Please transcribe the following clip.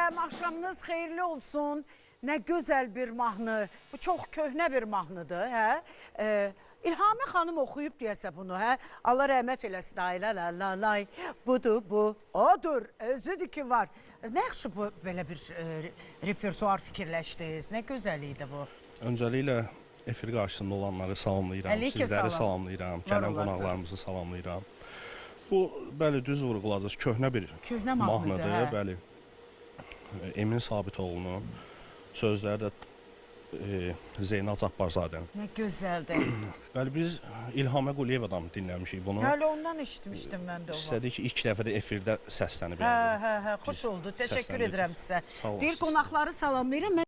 edirəm. Axşamınız xeyirli olsun. Nə gözəl bir mahnı. Bu çox köhnə bir mahnıdır, hə? İlhami xanım oxuyub deyəsə bunu, hə? Allah rəhmət eləsin. Ay la la la lay. Budur bu. Odur. Özüdür ki var. Nə yaxşı bu belə bir repertuar fikirləşdiniz. Nə gözəl idi bu. Öncəliklə efir qarşısında olanları salamlayıram. Əleyküm Sizləri salam. salamlayıram. Var Gələn olasınız. qonaqlarımızı salamlayıram. Bu, bəli, düz vurğuladınız. Köhnə bir Köhnə mahnıdır, hə? Bəli. Emin Sabitoğlu'nun sözləri də Zeynal Cabbarzadənin. Nə gözəldir. Bəli, biz İlhamə Quliyevadan dinləmişik bunu. Hələ ondan eşitmişdim mən də onu. İstədik ki, ilk dəfə də efirdə səslənib. Hə, xoş oldu. Təşəkkür səsləndik. edirəm sizə. Sağ olasınız. Deyir qonaqları salamlayıram.